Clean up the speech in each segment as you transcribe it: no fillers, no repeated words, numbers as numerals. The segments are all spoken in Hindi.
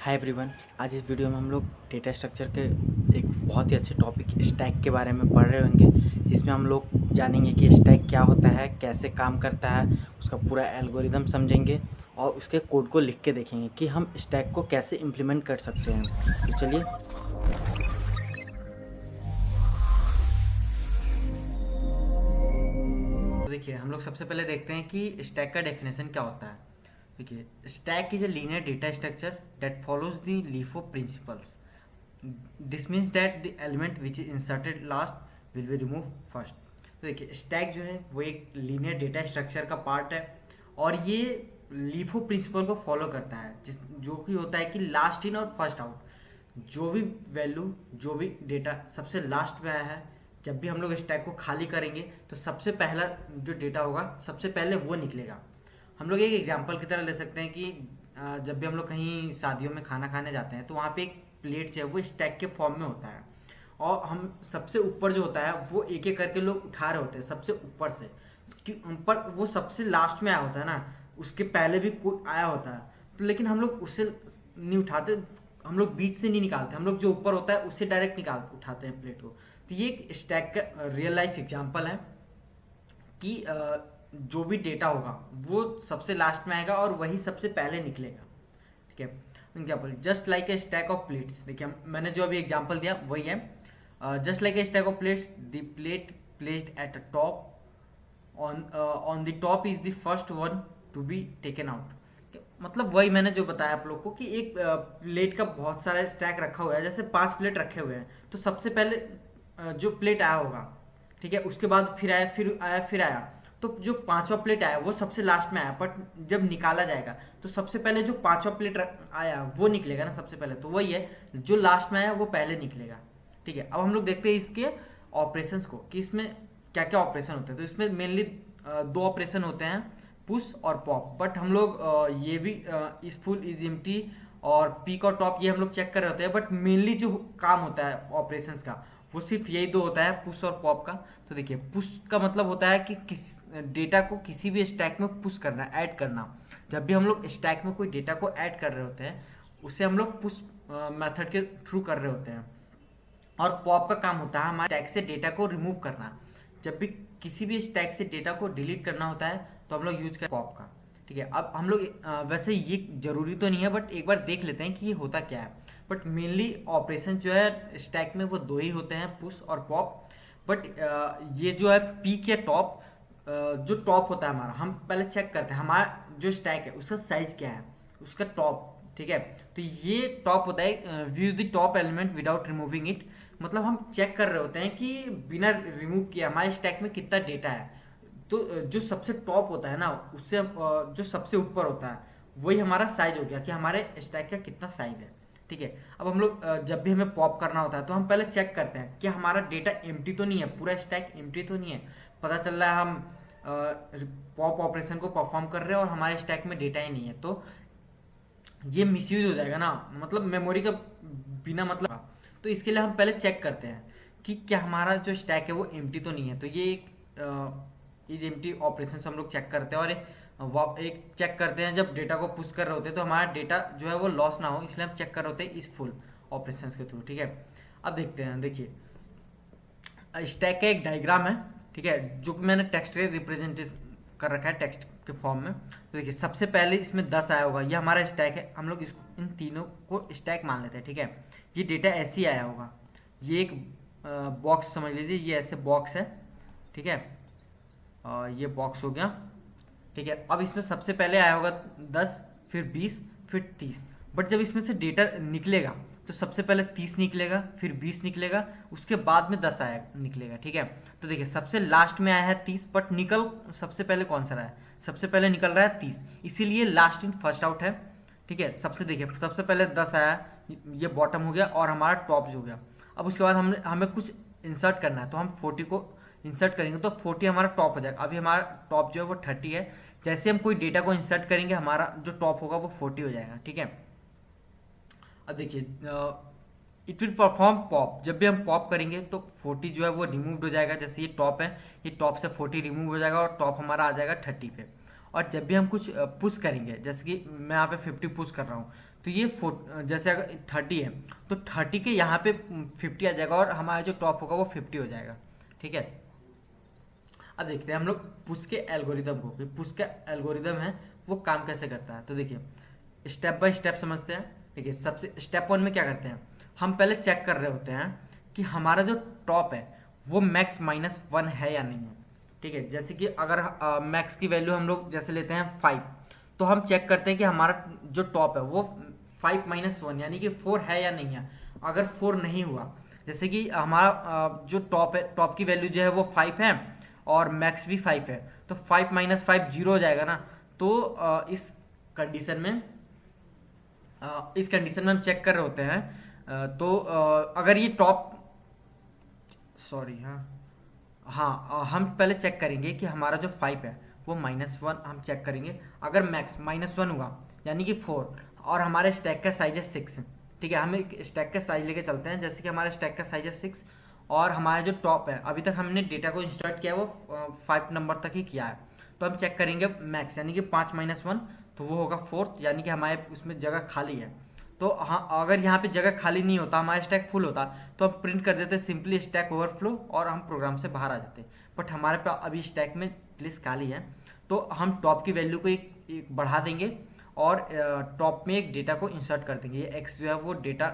Hi everyone. आज इस वीडियो में हम लोग डेटा स्ट्रक्चर के एक बहुत ही अच्छे टॉपिक स्टैक के बारे में पढ़ रहे होंगे, जिसमें हम लोग जानेंगे कि स्टैक क्या होता है, कैसे काम करता है, उसका पूरा एल्गोरिदम समझेंगे और उसके कोड को लिख के देखेंगे कि हम स्टैक को कैसे इम्प्लीमेंट कर सकते हैं। तो चलिए, तो देखिए हम लोग सबसे पहले देखते हैं कि स्टैक का डेफिनेशन क्या होता है। देखिए, stack is a linear data structure that follows the LIFO principles. This means that the element which is inserted last will be remove first. तो देखिए, स्टैक जो है वो एक लीनियर डेटा स्ट्रक्चर का पार्ट है और ये लीफो प्रिंसिपल को फॉलो करता है, जिस जो कि होता है कि लास्ट इन और फर्स्ट आउट। जो भी वैल्यू, जो भी डेटा सबसे लास्ट में आया है, जब भी हम लोग स्टैक को खाली करेंगे तो सबसे पहला जो डेटा होगा सबसे पहले वो निकलेगा। हम लोग एक एग्जांपल की तरह ले सकते हैं कि जब भी हम लोग कहीं शादियों में खाना खाने जाते हैं तो वहाँ पे एक प्लेट जो है वो स्टैक के फॉर्म में होता है और हम सबसे ऊपर जो होता है वो एक एक करके लोग उठा रहे होते हैं सबसे ऊपर से, कि ऊपर वो सबसे लास्ट में आया होता है ना, उसके पहले भी कोई आया होता है तो लेकिन हम लोग उससे नहीं उठाते, हम लोग बीच से नहीं निकालते, हम लोग जो ऊपर होता है उससे डायरेक्ट निकाल उठाते हैं प्लेट को। तो ये एक स्टैक का रियल लाइफ एग्जाम्पल है कि जो भी डेटा होगा वो सबसे लास्ट में आएगा और वही सबसे पहले निकलेगा। ठीक है, example just like a stack of plates. देखिए, मैंने जो अभी एग्जाम्पल दिया वही है। Just like a stack of plates, the plate placed at a top on the top is the first one to be taken out. मतलब वही मैंने जो बताया आप लोग को कि एक प्लेट का बहुत सारा स्टैक रखा हुआ है, जैसे 5 प्लेट रखे हुए हैं तो सबसे पहले जो प्लेट आया होगा, ठीक है, उसके बाद फिर आया, फिर आया, फिर आया, तो जो 5वां प्लेट आया वो सबसे लास्ट में आया, बट जब निकाला जाएगा तो सबसे पहले जो 5वां प्लेट आया वो निकलेगा ना सबसे पहले। तो वही है, जो लास्ट में आया वो पहले निकलेगा। ठीक है, अब हम लोग देखते हैं इसके ऑपरेशंस को कि इसमें क्या क्या ऑपरेशन होते हैं। तो इसमें मेनली 2 ऑपरेशन होते हैं, पुश और पॉप। बट हम लोग ये भी इस फुल इज एम्प्टी और पीक और टॉप ये हम लोग चेक कर रहे होते हैं, बट मेनली जो काम होता है ऑपरेशंस का वो सिर्फ यही 2 होता है, पुश और पॉप का। तो देखिए, पुश का मतलब होता है कि किस डेटा को किसी भी स्टैक में पुश करना, ऐड करना। जब भी हम लोग स्टैक में कोई डेटा को ऐड कर रहे होते हैं उसे हम लोग पुश मेथड के थ्रू कर रहे होते हैं। और पॉप का काम होता है हमारे स्टैक से डेटा को रिमूव करना। जब भी किसी भी स्टैक से डेटा को डिलीट करना होता है तो हम लोग यूज करते हैं पॉप का। ठीक है, अब हम लोग वैसे ये जरूरी तो नहीं है, बट एक बार देख लेते हैं कि ये होता क्या है। बट मेनली ऑपरेशन जो है स्टैक में वो 2 ही होते हैं, पुश और पॉप। बट ये जो है पीक या टॉप, जो टॉप होता है हमारा, हम पहले चेक करते हैं हमारा जो स्टैक है उसका साइज क्या है, उसका टॉप। ठीक है, तो ये टॉप होता है view the top element without removing it. मतलब हम चेक कर रहे होते हैं कि बिना रिमूव किए हमारे स्टैक में कितना डेटा है। तो जो सबसे टॉप होता है ना, उससे जो सबसे ऊपर होता है वही हमारा साइज हो गया कि हमारे स्टैक का कितना साइज है। ठीक है, अब हम लोग जब भी हमें पॉप करना होता है तो हम पहले चेक करते हैं कि हमारा डेटा एम्प्टी तो नहीं है, पूरा स्टैक एम्प्टी तो नहीं है। पता चल रहा है हम पॉप ऑपरेशन को परफॉर्म कर रहे हैं और हमारे स्टैक में डेटा ही नहीं है, तो ये मिसयूज हो जाएगा ना, मतलब मेमोरी का बिना मतलब। तो इसके लिए हम पहले चेक करते हैं कि क्या हमारा जो स्टैक है वो एम्प्टी तो नहीं है। तो ये एक इज एम्प्टी ऑपरेशन से हम लोग चेक करते हैं। और एक चेक करते हैं जब डेटा को पुश कर रहे होते हैं तो हमारा डेटा जो है वो लॉस ना हो, इसलिए हम चेक कर रहे होते हैं इस फुल ऑपरेशन के थ्रू। ठीक है, अब देखते हैं। देखिए, स्टैक का एक डायग्राम है, ठीक है, जो कि मैंने टेक्स्ट के रिप्रेजेंटेशन कर रखा है टेक्स्ट के फॉर्म में। तो देखिए, सबसे पहले इसमें 10 आया होगा, ये हमारा स्टैक है। हम लोग इसको इन तीनों को स्टैक मान लेते हैं। ठीक है, ये डेटा ऐसे ही आया होगा, ये एक बॉक्स समझ लीजिए, ये ऐसे बॉक्स है। ठीक है, ये बॉक्स हो गया। ठीक है, अब इसमें सबसे पहले आया होगा 10, फिर 20, फिर 30। बट जब इसमें से डेटा निकलेगा तो सबसे पहले 30 निकलेगा, फिर 20 निकलेगा, उसके बाद में 10 आया निकलेगा। ठीक है, तो देखिए सबसे लास्ट में आया है 30, बट निकल सबसे पहले कौन सा रहा है, सबसे पहले निकल रहा है 30, इसीलिए लास्ट इन फर्स्ट आउट है। ठीक है, सबसे देखिए सबसे पहले 10 आया, ये बॉटम हो गया और हमारा टॉप हो गया। अब उसके बाद हमें कुछ इंसर्ट करना है तो हम 40 को इंसर्ट करेंगे तो 40 हमारा टॉप हो जाएगा। अभी हमारा टॉप जो है वो 30 है, जैसे हम कोई डेटा को इंसर्ट करेंगे हमारा जो टॉप होगा वो 40 हो जाएगा। ठीक है, अब देखिए इट विल परफॉर्म पॉप। जब भी हम पॉप करेंगे तो 40 जो है वो रिमूव हो जाएगा, जैसे ये टॉप है, ये टॉप से 40 रिमूव हो जाएगा और टॉप हमारा आ जाएगा 30 पे। और जब भी हम कुछ पुश करेंगे, जैसे कि मैं यहाँ पे 50 पुश कर रहा हूँ, तो ये जैसे अगर 30 है तो 30 के यहाँ पे 50 आ जाएगा और हमारा जो टॉप होगा वो 50 हो जाएगा। ठीक है, अब देखते हैं हम लोग पुश के एल्गोरिदम को कि पुश का एल्गोरिदम है वो काम कैसे करता है। तो देखिए स्टेप बाय स्टेप समझते हैं। देखिए सबसे स्टेप 1 में क्या करते हैं, हम पहले चेक कर रहे होते हैं कि हमारा जो टॉप है वो मैक्स -1 है या नहीं है। ठीक है, जैसे कि अगर मैक्स की वैल्यू हम लोग जैसे लेते हैं 5, तो हम चेक करते हैं कि हमारा जो टॉप है वो 5 - 1 यानी कि 4 है या नहीं है। अगर 4 नहीं हुआ, जैसे कि हमारा जो टॉप है, टॉप की वैल्यू जो है वो 5 है और मैक्स भी 5 है, तो 5 - 5 0 हो जाएगा ना। तो इस कंडीशन में हम चेक कर रहे होते हैं। तो अगर ये टॉप, सॉरी, हम पहले चेक करेंगे कि हमारा जो 5 है वो -1 हम चेक करेंगे। अगर मैक्स -1 हुआ यानी कि 4 और हमारे स्टैक का साइज है 6। ठीक है, हम एक स्टैक का साइज लेके चलते हैं, जैसे कि हमारा स्टैक का साइज है 6 और हमारा जो टॉप है अभी तक हमने डेटा को इंसर्ट किया है वो 5 नंबर तक ही किया है। तो हम चेक करेंगे मैक्स यानी कि 5 - 1 तो वो होगा 4, यानी कि हमारे उसमें जगह खाली है। तो हाँ, अगर यहाँ पे जगह खाली नहीं होता, हमारा स्टैक फुल होता, तो हम प्रिंट कर देते सिंपली स्टैक ओवरफ्लो और हम प्रोग्राम से बाहर आ जाते। बट हमारे पास अभी स्टैक में प्लेस खाली है, तो हम टॉप की वैल्यू को एक बढ़ा देंगे और टॉप में एक डेटा को इंसर्ट कर देंगे। ये एक्स जो है वो डेटा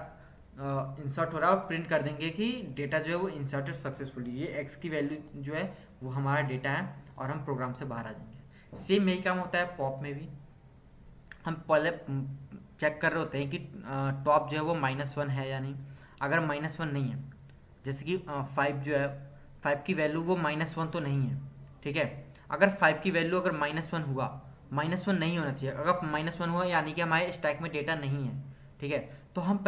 इंसर्ट हो रहा है और प्रिंट कर देंगे कि डेटा जो है वो इंसर्टेड सक्सेसफुली। ये एक्स की वैल्यू जो है वो हमारा डेटा है और हम प्रोग्राम से बाहर आ जाएंगे। सेम यही काम होता है पॉप में भी। हम पहले चेक कर रहे होते हैं कि टॉप जो है वो -1 है या नहीं। अगर -1 नहीं है, जैसे कि 5 जो है, 5 की वैल्यू वो -1 तो नहीं है। ठीक है, अगर 5 की वैल्यू अगर -1 हुआ, -1 नहीं होना चाहिए, अगर -1 हुआ यानी कि हमारे स्टैक में डेटा नहीं है। ठीक है, तो हम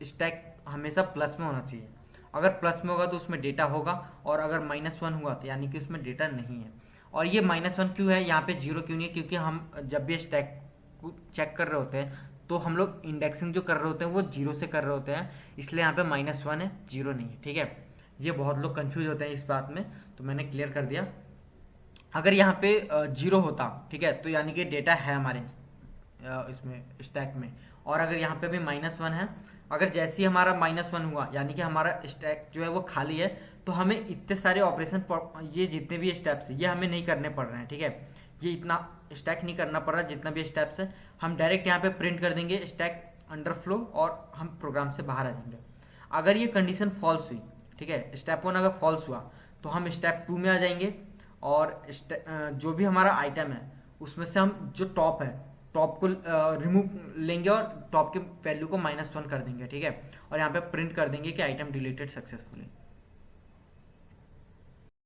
स्टैक हमेशा प्लस में होना चाहिए। अगर प्लस में होगा तो उसमें डेटा होगा और अगर -1 हुआ तो यानी कि उसमें डेटा नहीं है। और ये -1 क्यों है, यहाँ पे 0 क्यों नहीं है, क्योंकि हम जब भी स्टैक को चेक कर रहे होते हैं तो हम लोग इंडेक्सिंग जो कर रहे होते हैं वो 0 से कर रहे होते हैं, इसलिए यहाँ पे -1 है, 0 नहीं है। ठीक है, ये बहुत लोग कंफ्यूज होते हैं इस बात में, तो मैंने क्लियर कर दिया। अगर यहाँ पे 0 होता, ठीक है, तो यानी कि डेटा है हमारे इसमें स्टैक में। और अगर यहाँ पे भी -1 है, अगर जैसे ही हमारा -1 हुआ यानी कि हमारा स्टैक जो है वो खाली है, तो हमें इतने सारे ऑपरेशन, ये जितने भी स्टेप्स है ये हमें नहीं करने पड़ रहे हैं। ठीक है, ये इतना स्टैक नहीं करना पड़ रहा, जितना भी स्टेप्स है हम डायरेक्ट यहाँ पे प्रिंट कर देंगे स्टैक अंडरफ्लो और हम प्रोग्राम से बाहर आ जाएंगे। अगर ये कंडीशन फॉल्स हुई, ठीक है, स्टेप 1 अगर फॉल्स हुआ तो हम स्टेप 2 में आ जाएंगे और जो भी हमारा आइटम है उसमें से हम जो टॉप है, टॉप को रिमूव लेंगे और टॉप के वैल्यू को -1 कर देंगे। ठीक है, और यहाँ पे प्रिंट कर देंगे कि आइटम डिलीटेड सक्सेसफुली।